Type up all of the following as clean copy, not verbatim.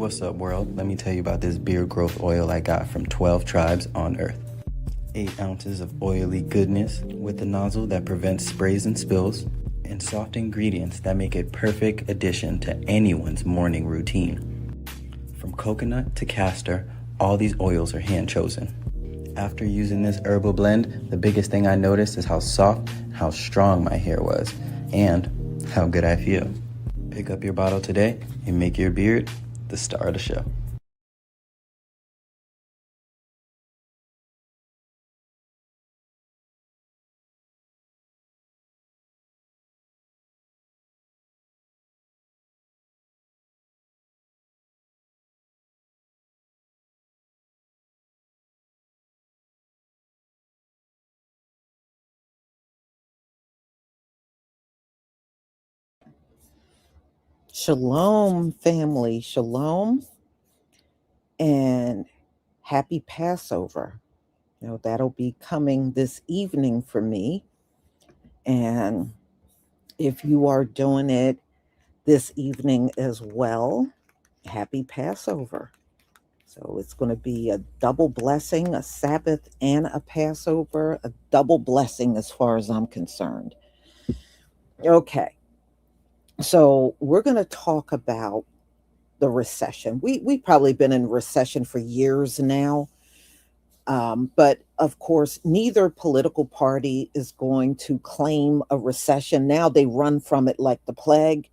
What's up, world? Let me tell you about this beard growth oil I got from 12 tribes on Earth. 8 ounces of oily goodness with a nozzle that prevents sprays and spills, and soft ingredients that make it perfect addition to anyone's morning routine. From coconut to castor, all these oils are hand chosen. After using this herbal blend, the biggest thing I noticed is how soft, how strong my hair was, and how good I feel. Pick up your bottle today and make your beard the star of the show. Shalom, family. Shalom and happy Passover. That'll be coming this evening for me. And if you are doing it this evening as well, happy Passover. So it's going to be a double blessing, a Sabbath and a Passover, a double blessing as far as I'm concerned. Okay. So we're going to talk about the recession. We've probably been in recession for years now. But of course, neither political party is going to claim a recession. Now they run from it like the plague.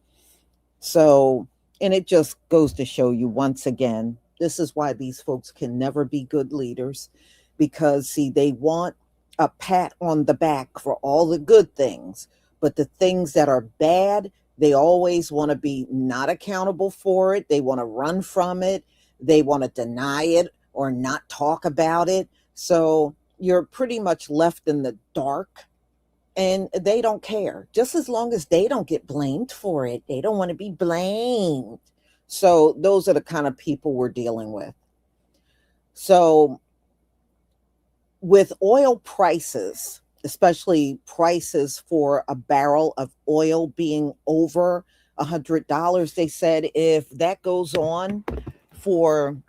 So, and it just goes to show you once again, this is why these folks can never be good leaders because, see, they want a pat on the back for all the good things, but the things that are bad, they always want to be not accountable for it. They want to run from it. They want to deny it or not talk about it. So you're pretty much left in the dark and they don't care. Just as long as they don't get blamed for it, they don't want to be blamed. So those are the kind of people we're dealing with. So with oil prices, especially prices for a barrel of oil being over $100, they said if that goes on for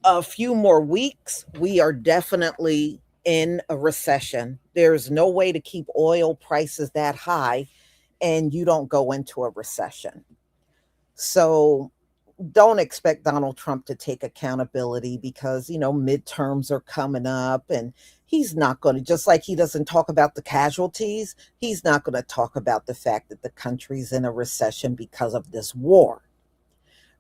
a few more weeks, we are definitely in a recession. There's no way to keep oil prices that high and you don't go into a recession. So don't expect Donald Trump to take accountability because, midterms are coming up and he's not going to, just like he doesn't talk about the casualties, he's not going to talk about the fact that the country's in a recession because of this war.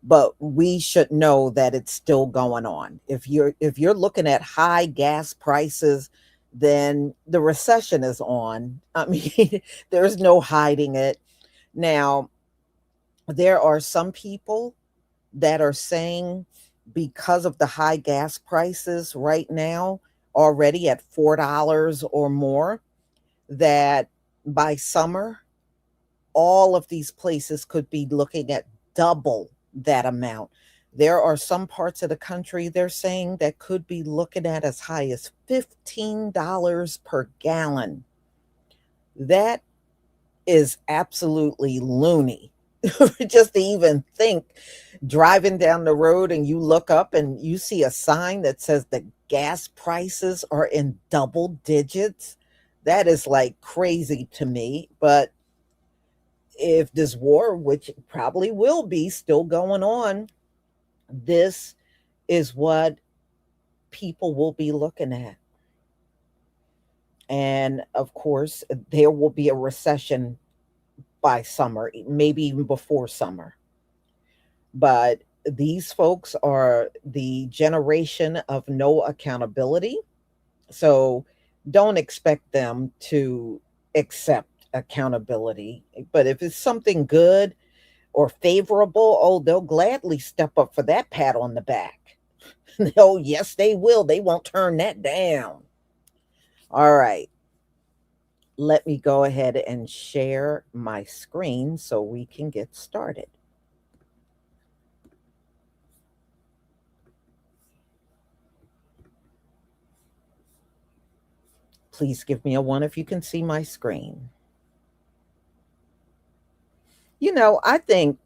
But we should know that it's still going on. If you're looking at high gas prices, then the recession is on. I mean, there's no hiding it. Now, there are some people that are saying because of the high gas prices right now, already at $4 or more, that by summer, all of these places could be looking at double that amount. There are some parts of the country they're saying that could be looking at as high as $15 per gallon. That is absolutely loony. Just to even think, driving down the road and you look up and you see a sign that says the gas prices are in double digits. That is like crazy to me. But if this war, which probably will be still going on, this is what people will be looking at. And of course, there will be a recession by summer, maybe even before summer. But these folks are the generation of no accountability. So don't expect them to accept accountability. But if it's something good, or favorable, oh, they'll gladly step up for that pat on the back. Oh, yes, they will. They won't turn that down. All right. Let me go ahead and share my screen so we can get started. Please give me a one if you can see my screen. I think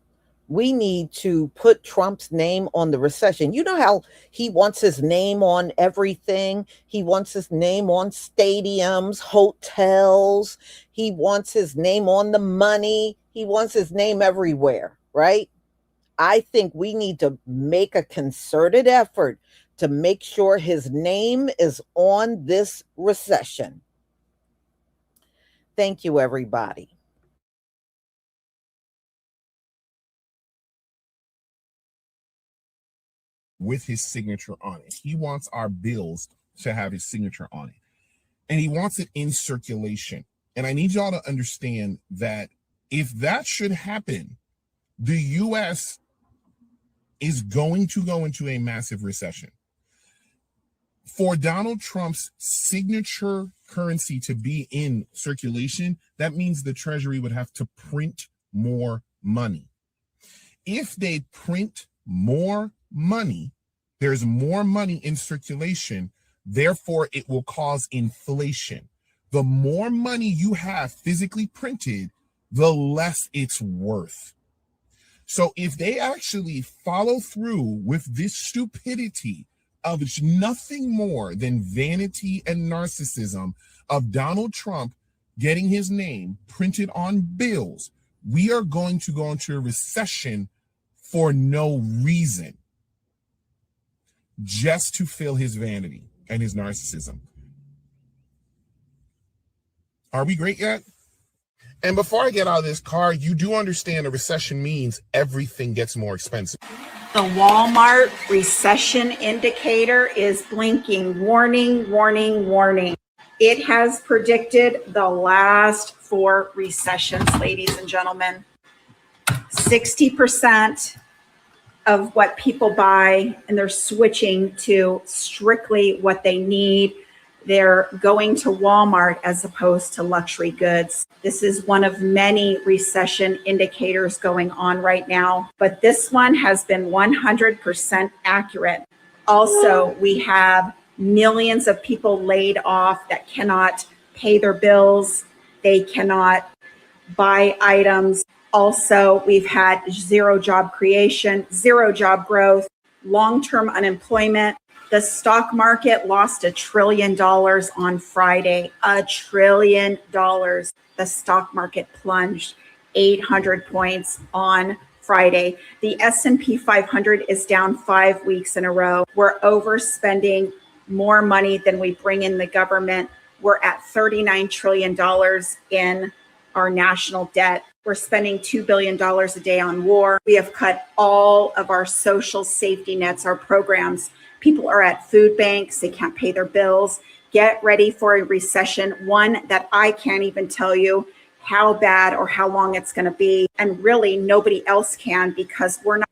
We need to put Trump's name on the recession. You know how he wants his name on everything? He wants his name on stadiums, hotels. He wants his name on the money. He wants his name everywhere, right? I think we need to make a concerted effort to make sure his name is on this recession. Thank you, everybody. With his signature on it. He wants our bills to have his signature on it. And he wants it in circulation. And I need y'all to understand that if that should happen, the US is going to go into a massive recession. For Donald Trump's signature currency to be in circulation, that means the Treasury would have to print more money. If they print more money, there's more money in circulation, therefore it will cause inflation. The more money you have physically printed, the less it's worth. So if they actually follow through with this stupidity of nothing more than vanity and narcissism of Donald Trump getting his name printed on bills, we are going to go into a recession for no reason, just to fill his vanity and his narcissism. Are we great yet? And before I get out of this car, you do understand a recession means everything gets more expensive. The Walmart recession indicator is blinking. Warning, warning, warning. It has predicted the last 4 recessions, ladies and gentlemen. 60% of what people buy, and they're switching to strictly what they need. They're going to Walmart as opposed to luxury goods. This is one of many recession indicators going on right now, but this one has been 100% accurate. Also, we have millions of people laid off that cannot pay their bills. They cannot buy items. Also, we've had zero job creation, zero job growth, long-term unemployment. The stock market lost $1 trillion on Friday. $1 trillion. The stock market plunged 800 points on Friday. The S&P 500 is down 5 weeks in a row. We're overspending more money than we bring in the government. We're at $39 trillion in our national debt. We're spending $2 billion a day on war. We have cut all of our social safety nets, our programs. People are at food banks. They can't pay their bills. Get ready for a recession, one that I can't even tell you how bad or how long it's going to be. And really, nobody else can, because we're not.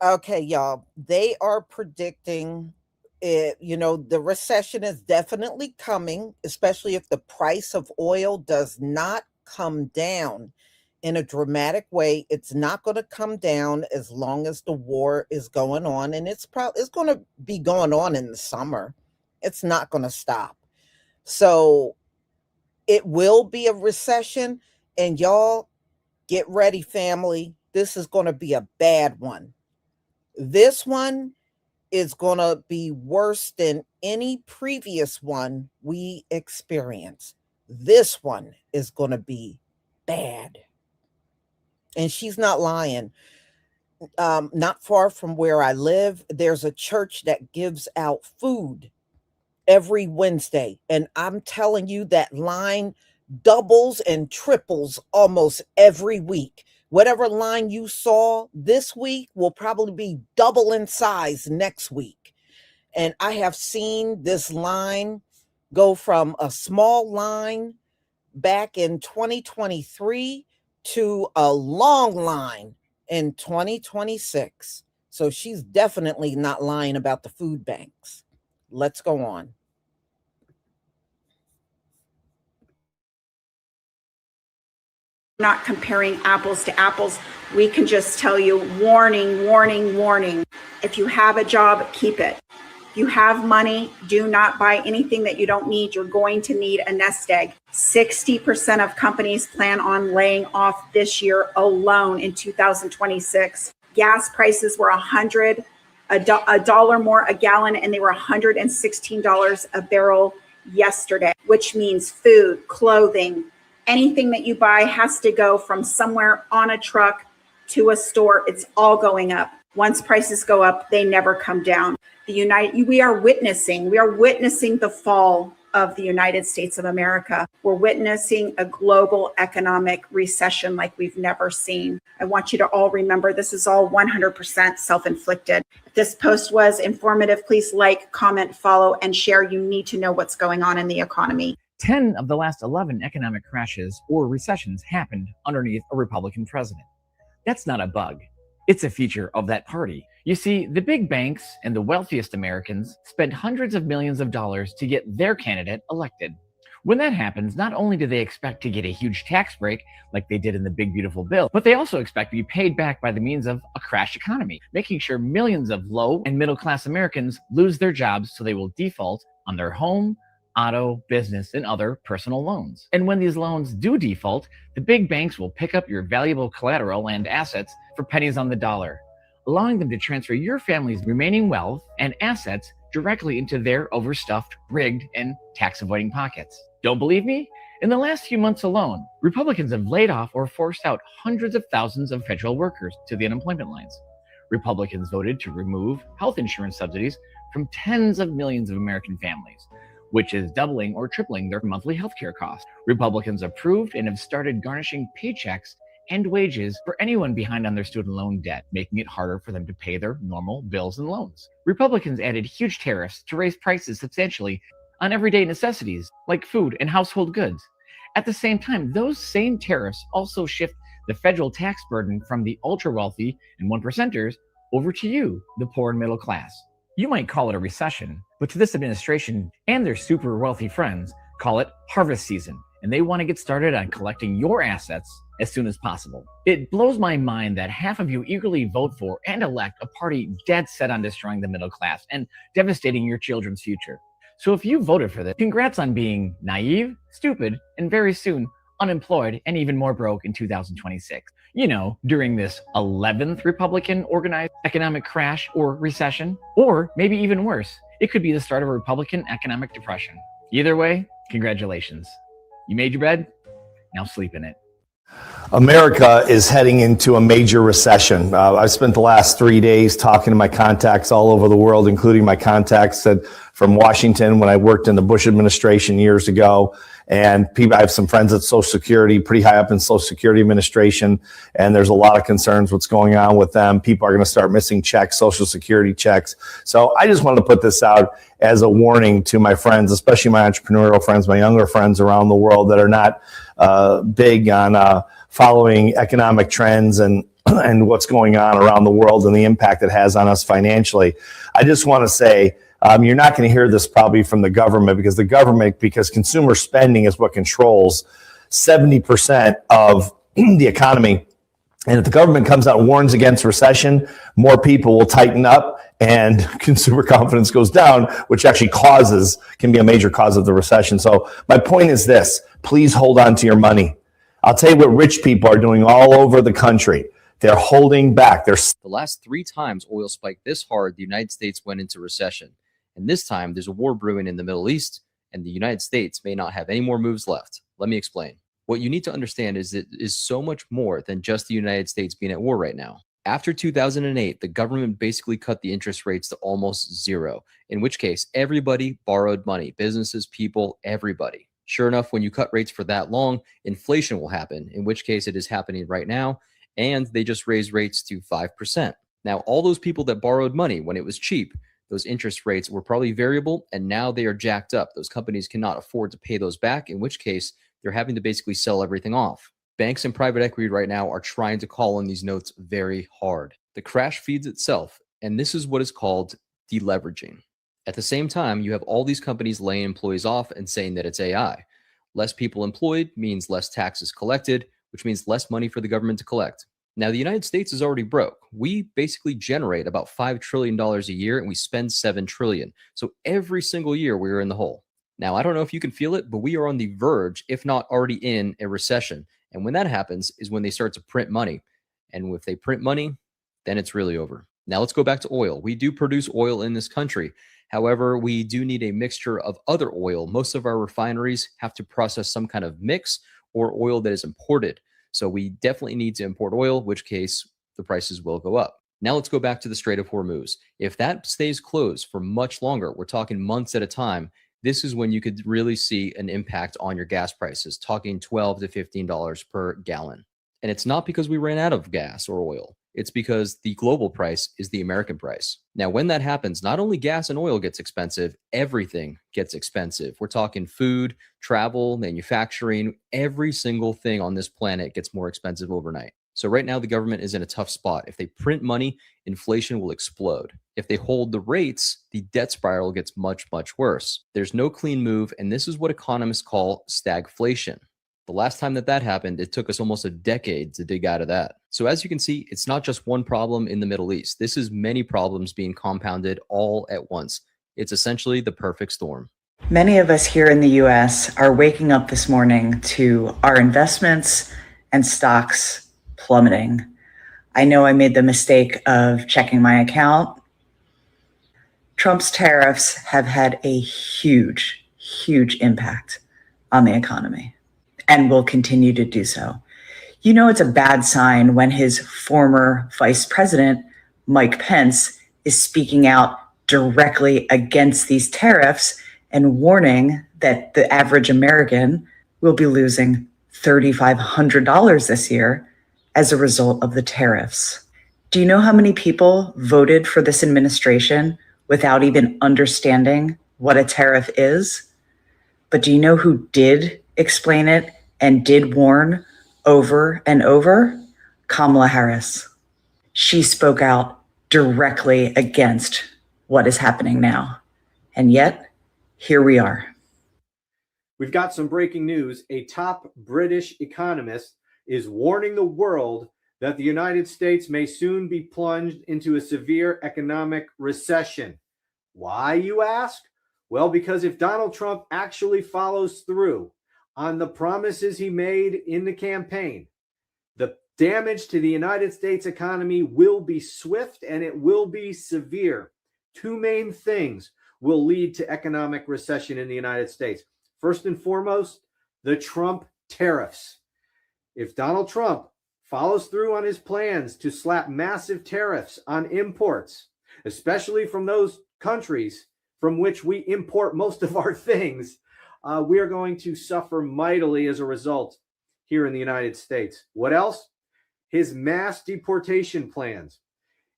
Okay, y'all. They are predicting it. The recession is definitely coming, especially if the price of oil does not come down in a dramatic way. It's not going to come down as long as the war is going on, and it's going to be going on in the summer. It's not going to stop. So it will be a recession, and y'all get ready, family. This is going to be a bad one. This one is going to be worse than any previous one we experienced. This one is going to be bad. And she's not lying. Not far from where I live, there's a church that gives out food every Wednesday. And I'm telling you, that line doubles and triples almost every week. Whatever line you saw this week will probably be double in size next week. And I have seen this line go from a small line back in 2023 to a long line in 2026. So she's definitely not lying about the food banks. Let's go on. Not comparing apples to apples. We can just tell you, warning, warning, warning. If you have a job, keep it. If you have money, do not buy anything that you don't need. You're going to need a nest egg. 60% of companies plan on laying off this year alone in 2026. Gas prices were a dollar more a gallon, and they were $116 a barrel yesterday, which means food, clothing, anything that you buy has to go from somewhere on a truck to a store. It's all going up. Once prices go up, they never come down. We are witnessing the fall of the United States of America. We're witnessing a global economic recession like we've never seen. I want you to all remember this is all 100% self-inflicted. If this post was informative, please like, comment, follow, and share. You need to know what's going on in the economy. 10 of the last 11 economic crashes or recessions happened underneath a Republican president. That's not a bug. It's a feature of that party. You see, the big banks and the wealthiest Americans spend hundreds of millions of dollars to get their candidate elected. When that happens, not only do they expect to get a huge tax break like they did in the Big Beautiful Bill, but they also expect to be paid back by the means of a crash economy, making sure millions of low and middle class Americans lose their jobs so they will default on their home, auto, business, and other personal loans. And when these loans do default, the big banks will pick up your valuable collateral and assets for pennies on the dollar, allowing them to transfer your family's remaining wealth and assets directly into their overstuffed, rigged, and tax-avoiding pockets. Don't believe me? In the last few months alone, Republicans have laid off or forced out hundreds of thousands of federal workers to the unemployment lines. Republicans voted to remove health insurance subsidies from tens of millions of American families, which is doubling or tripling their monthly healthcare costs. Republicans approved and have started garnishing paychecks and wages for anyone behind on their student loan debt, making it harder for them to pay their normal bills and loans. Republicans added huge tariffs to raise prices substantially on everyday necessities like food and household goods. At the same time, those same tariffs also shift the federal tax burden from the ultra-wealthy and one-percenters over to you, the poor and middle class. You might call it a recession, but to this administration and their super wealthy friends call it harvest season, and they want to get started on collecting your assets as soon as possible. It blows my mind that half of you eagerly vote for and elect a party dead set on destroying the middle class and devastating your children's future. So if you voted for this, congrats on being naive, stupid, and very soon unemployed and even more broke in 2026. You know, during this 11th Republican organized economic crash or recession, or maybe even worse, it could be the start of a Republican economic depression. Either way, congratulations. You made your bed, now sleep in it. America is heading into a major recession. I've spent the last 3 days talking to my contacts all over the world, including my contacts from Washington when I worked in the Bush administration years ago. And I have some friends at Social Security, pretty high up in Social Security administration, and there's a lot of concerns what's going on with them. People are going to start missing checks, Social Security checks. So I just wanted to put this out as a warning to my friends, especially my entrepreneurial friends, my younger friends around the world that are not big on following economic trends and what's going on around the world and the impact it has on us financially. I just want to say, you're not going to hear this probably from the government because consumer spending is what controls 70% of the economy. And if the government comes out and warns against recession, more people will tighten up and consumer confidence goes down, which actually can be a major cause of the recession. So my point is this, please hold on to your money. I'll tell you what rich people are doing all over the country. They're holding back. The last 3 times oil spiked this hard, the United States went into recession. And this time there's a war brewing in the Middle East, and the United States may not have any more moves left. Let me explain. What you need to understand is it is so much more than just the United States being at war right now. After 2008, the government basically cut the interest rates to almost zero, in which case everybody borrowed money, businesses, people, everybody. Sure enough, when you cut rates for that long, inflation will happen, in which case it is happening right now, and they just raised rates to 5%. Now, all those people that borrowed money when it was cheap, those interest rates were probably variable, and now they are jacked up. Those companies cannot afford to pay those back, in which case they're having to basically sell everything off. Banks and private equity right now are trying to call on these notes very hard. The crash feeds itself, and this is what is called deleveraging. At the same time, you have all these companies laying employees off and saying that it's AI. Less people employed means less taxes collected, which means less money for the government to collect. Now, the United States is already broke. We basically generate about $5 trillion a year and we spend $7 trillion. So every single year we're in the hole. Now, I don't know if you can feel it, but we are on the verge, if not already in a recession. And when that happens is when they start to print money. And if they print money, then it's really over. Now let's go back to oil. We do produce oil in this country. However, we do need a mixture of other oil. Most of our refineries have to process some kind of mix or oil that is imported. So we definitely need to import oil, which case the prices will go up. Now let's go back to the Strait of Hormuz. If that stays closed for much longer, we're talking months at a time, this is when you could really see an impact on your gas prices, talking $12 to $15 per gallon. And it's not because we ran out of gas or oil. It's because the global price is the American price. Now, when that happens, not only gas and oil gets expensive, everything gets expensive. We're talking food, travel, manufacturing, every single thing on this planet gets more expensive overnight. So right now, the government is in a tough spot. If they print money, inflation will explode. If they hold the rates, the debt spiral gets much, much worse. There's no clean move, and this is what economists call stagflation. The last time that happened, it took us almost a decade to dig out of that. So as you can see, it's not just one problem in the Middle East. This is many problems being compounded all at once. It's essentially the perfect storm. Many of us here in the US are waking up this morning to our investments and stocks plummeting. I know I made the mistake of checking my account. Trump's tariffs have had a huge, huge impact on the economy and will continue to do so. You know, it's a bad sign when his former vice president, Mike Pence, is speaking out directly against these tariffs and warning that the average American will be losing $3,500 this year as a result of the tariffs. Do you know how many people voted for this administration without even understanding what a tariff is? But do you know who did explain it and did warn over and over? Kamala Harris. She spoke out directly against what is happening now. And yet, here we are. We've got some breaking news. A top British economist is warning the world that the United States may soon be plunged into a severe economic recession. Why, you ask? Well, because if Donald Trump actually follows through on the promises he made in the campaign, the damage to the United States economy will be swift and it will be severe. Two main things will lead to economic recession in the United States. First and foremost, the Trump tariffs. If Donald Trump follows through on his plans to slap massive tariffs on imports, especially from those countries from which we import most of our things, we are going to suffer mightily as a result here in the United States. What else? His mass deportation plans.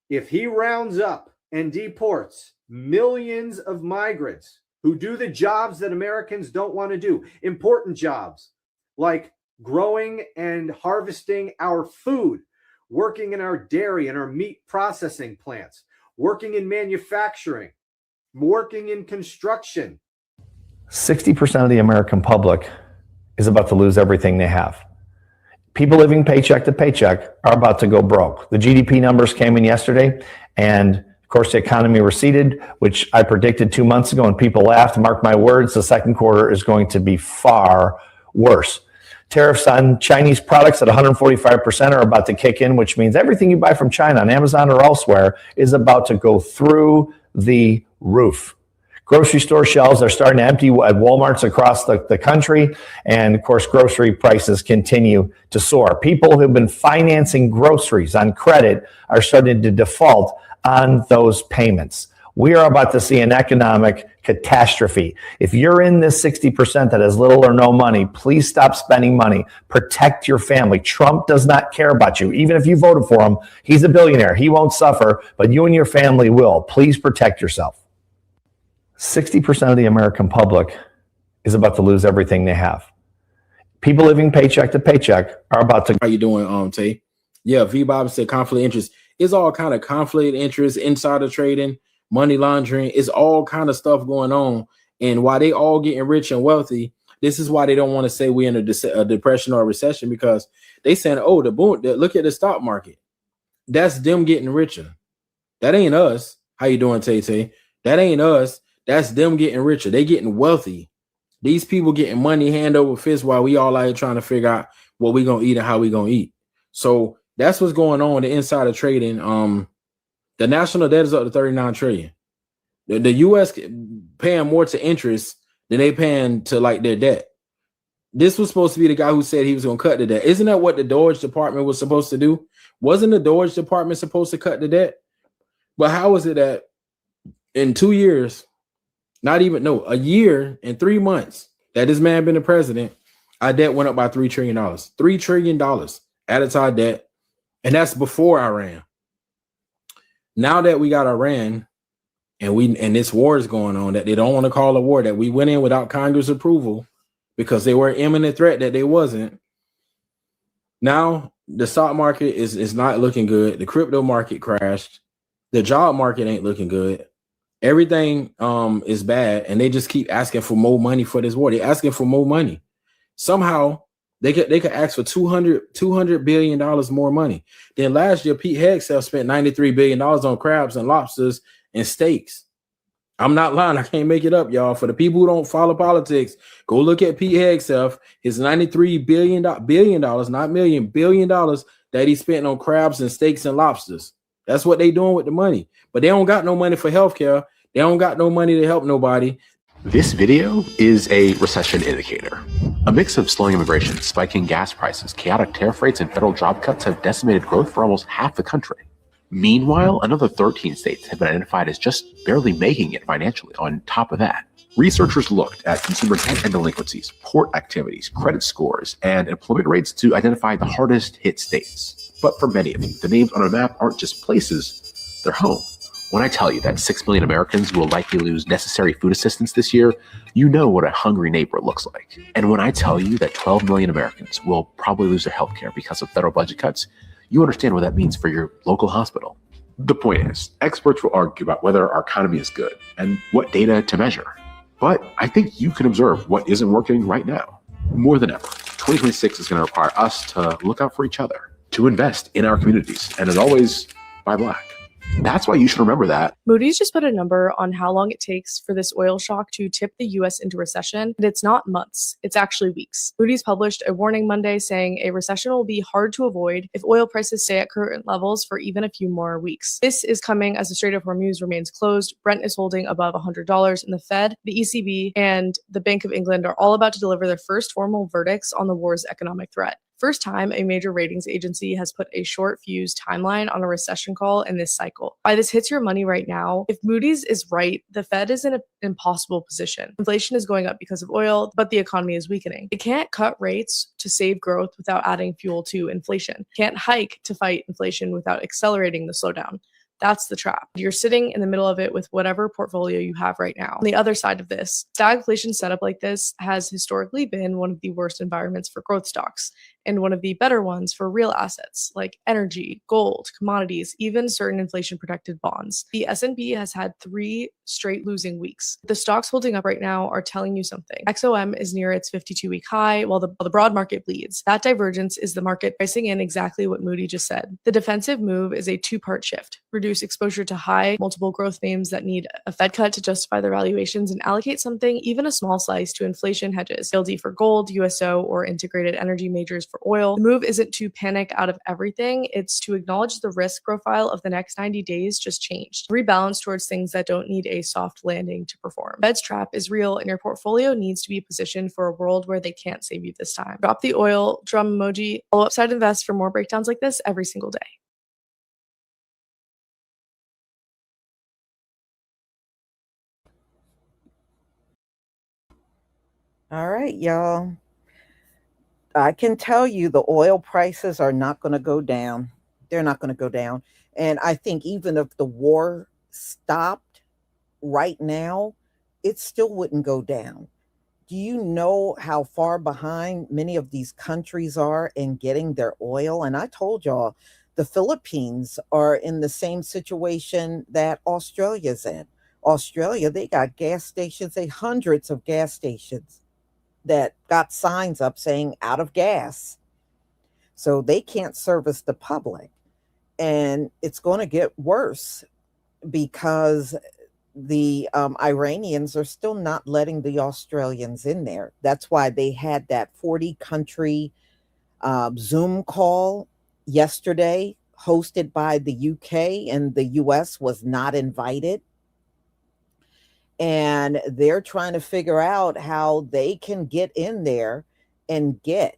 If he rounds up and deports millions of migrants who do the jobs that Americans don't want to do, important jobs like growing and harvesting our food, working in our dairy and our meat processing plants, working in manufacturing, working in construction. 60% of the American public is about to lose everything they have. People living paycheck to paycheck are about to go broke. The GDP numbers came in yesterday, and of course the economy receded, which I predicted 2 months ago, and people laughed. Mark my words, the second quarter is going to be far worse. Tariffs on Chinese products at 145% are about to kick in, which means everything you buy from China on Amazon or elsewhere is about to go through the roof. Grocery store shelves are starting to empty at Walmarts across the country. And of course, grocery prices continue to soar. People who've been financing groceries on credit are starting to default on those payments. We are about to see an economic catastrophe. If you're in this 60% that has little or no money, please stop spending money. Protect your family. Trump does not care about you. Even if you voted for him, he's a billionaire. He won't suffer, but you and your family will. Please protect yourself. 60% of the American public is about to lose everything they have. People living paycheck to paycheck are about to. How you doing, Tay? Yeah, V-Bob said conflict of interest. It's all kind of conflict of interest, insider trading, money laundering. It's all kind of stuff going on. And while they all getting rich and wealthy, this is why they don't want to say we're in a depression or a recession, because They saying, oh, look at the stock market. That's them getting richer. That ain't us. How you doing, Tay? That ain't us. That's them getting richer. They getting wealthy. These people getting money hand over fist while we all out here trying to figure out what we gonna eat and how we gonna eat. So that's what's going on. The insider trading. The national debt is up to 39 trillion. The U.S. paying more to interest than they paying to like their debt. This was supposed to be the guy who said he was going to cut the debt. Isn't that what the Doge Department was supposed to do? Wasn't the Doge Department supposed to cut the debt? But how is it that in 2 years, a year and 3 months that this man been the president, our debt went up by $3 trillion. $3 trillion added to our debt. And that's before Iran. Now that we got Iran and this war is going on that they don't want to call a war, that we went in without Congress approval because they were an imminent threat that they wasn't. Now the stock market is not looking good. The crypto market crashed. The job market ain't looking good. Everything is bad, and they just keep asking for more money for this war. They're asking for more money. Somehow they could ask for $200 billion more money. Then last year, Pete Hegseth spent $93 billion on crabs and lobsters and steaks. I'm not lying. I can't make it up, y'all. For the people who don't follow politics, go look at Pete Hegseth. His $93 billion, not million, $1 billion that he spent on crabs and steaks and lobsters. That's what they doing with the money. But they don't got no money for healthcare. They don't got no money to help nobody. This video is a recession indicator. A mix of slowing immigration, spiking gas prices, chaotic tariff rates, and federal job cuts have decimated growth for almost half the country. Meanwhile, another 13 states have been identified as just barely making it financially. On top of that, researchers looked at consumer debt and delinquencies, port activities, credit scores, and employment rates to identify the hardest hit states. But for many of you, the names on a map aren't just places, they're home. When I tell you that 6 million Americans will likely lose necessary food assistance this year, you know what a hungry neighbor looks like. And when I tell you that 12 million Americans will probably lose their health care because of federal budget cuts, you understand what that means for your local hospital. The point is, experts will argue about whether our economy is good and what data to measure. But I think you can observe what isn't working right now. More than ever, 2026 is going to require us to look out for each other, to invest in our communities, and as always, buy black. That's why you should remember that. Moody's just put a number on how long it takes for this oil shock to tip the U.S. into recession, and it's not months, it's actually weeks. Moody's published a warning Monday saying a recession will be hard to avoid if oil prices stay at current levels for even a few more weeks. This is coming as the Strait of Hormuz remains closed, Brent is holding above $100, and the Fed, the ECB, and the Bank of England are all about to deliver their first formal verdicts on the war's economic threat. First time a major ratings agency has put a short fuse timeline on a recession call in this cycle. Why this hits your money right now, if Moody's is right, the Fed is in an impossible position. Inflation is going up because of oil, but the economy is weakening. It can't cut rates to save growth without adding fuel to inflation. It can't hike to fight inflation without accelerating the slowdown. That's the trap. You're sitting in the middle of it with whatever portfolio you have right now. On the other side of this, stagflation setup like this has historically been one of the worst environments for growth stocks and one of the better ones for real assets like energy, gold, commodities, even certain inflation protected bonds. The S&P has had 3 straight losing weeks. The stocks holding up right now are telling you something. XOM is near its 52-week high while the broad market bleeds. That divergence is the market pricing in exactly what Moody just said. The defensive move is a 2-part shift. Reduce exposure to high multiple growth names that need a Fed cut to justify their valuations and allocate something, even a small slice, to inflation hedges, LD for gold, USO, or integrated energy majors for oil. The move isn't to panic out of everything, it's to acknowledge the risk profile of the next 90 days just changed. Rebalance towards things that don't need a soft landing to perform. Fed's trap is real and your portfolio needs to be positioned for a world where they can't save you this time. Drop the oil drum emoji. Follow Upside Invest for more breakdowns like this every single day. All right, y'all. I can tell you the oil prices are not going to go down. They're not going to go down. And I think even if the war stopped right now, it still wouldn't go down. Do you know how far behind many of these countries are in getting their oil? And I told y'all, the Philippines are in the same situation that Australia's in. Australia, they got gas stations, hundreds of gas stations that got signs up saying out of gas. So they can't service the public. And it's going to get worse because the Iranians are still not letting the Australians in there. That's why they had that 40 country Zoom call yesterday, hosted by the UK, and the US was not invited. And they're trying to figure out how they can get in there and get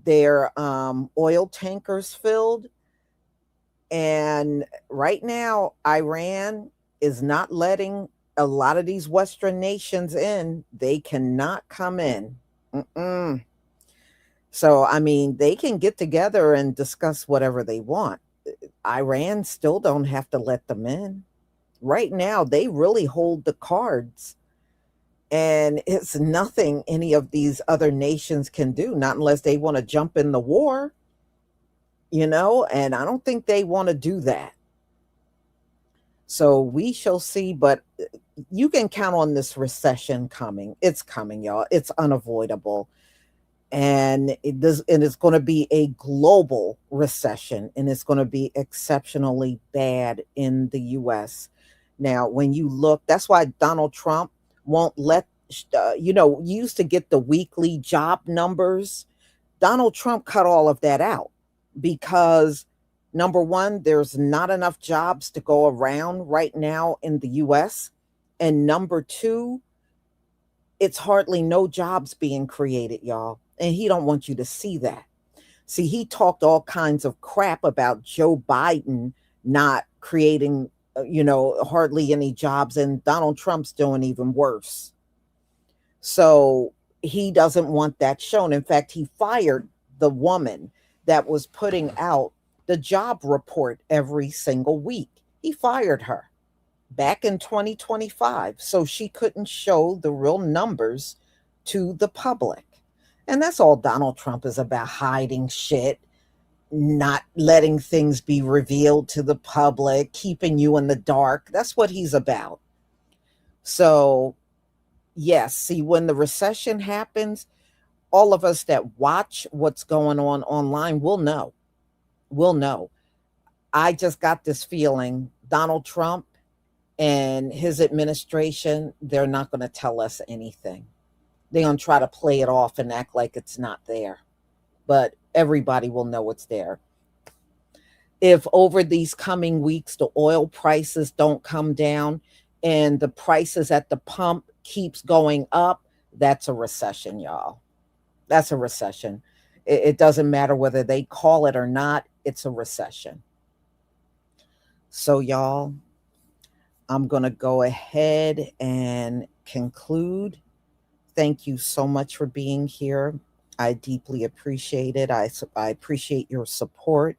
their oil tankers filled. And right now, Iran is not letting a lot of these Western nations in. They cannot come in. Mm-mm. So, I mean, they can get together and discuss whatever they want. Iran still don't have to let them in. Right now, they really hold the cards. And it's nothing any of these other nations can do, not unless they want to jump in the war, and I don't think they want to do that. So we shall see, but you can count on this recession coming. It's coming, y'all. It's unavoidable. And it's going to be a global recession, and it's going to be exceptionally bad in the US. Now, when you look, that's why Donald Trump won't let, you used to get the weekly job numbers. Donald Trump cut all of that out because, number one, there's not enough jobs to go around right now in the US. And number two, it's hardly no jobs being created, y'all. And he don't want you to see that. See, he talked all kinds of crap about Joe Biden not creating, hardly any jobs, and Donald Trump's doing even worse. So he doesn't want that shown. In fact, he fired the woman that was putting out the job report every single week. He fired her back in 2025, so she couldn't show the real numbers to the public. And that's all Donald Trump is about, hiding shit, not letting things be revealed to the public, keeping you in the dark. That's what he's about. So, yes, see, when the recession happens, all of us that watch what's going on online will know. We'll know. I just got this feeling Donald Trump and his administration, they're not going to tell us anything. They're going to try to play it off and act like it's not there. But everybody will know it's there. If over these coming weeks, the oil prices don't come down and the prices at the pump keeps going up, that's a recession, y'all. That's a recession. It doesn't matter whether they call it or not. It's a recession. So, y'all, I'm going to go ahead and conclude. Thank you so much for being here. I deeply appreciate it. I appreciate your support.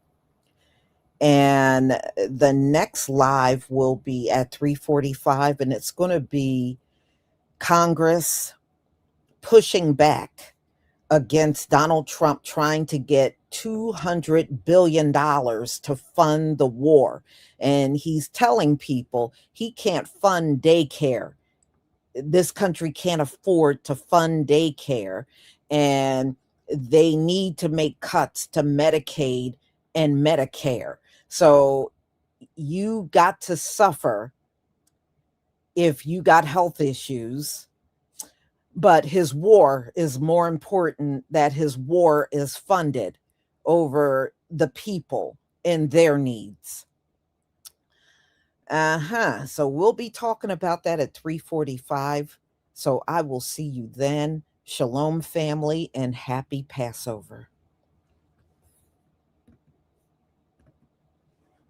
And the next live will be at 3:45, and it's going to be Congress pushing back against Donald Trump trying to get $200 billion to fund the war. And he's telling people he can't fund daycare. This country can't afford to fund daycare, and they need to make cuts to Medicaid and Medicare. So you got to suffer if you got health issues, but his war is more important, that his war is funded over the people and their needs. So we'll be talking about that at 3:45. So I will see you then. Shalom, family, and happy Passover.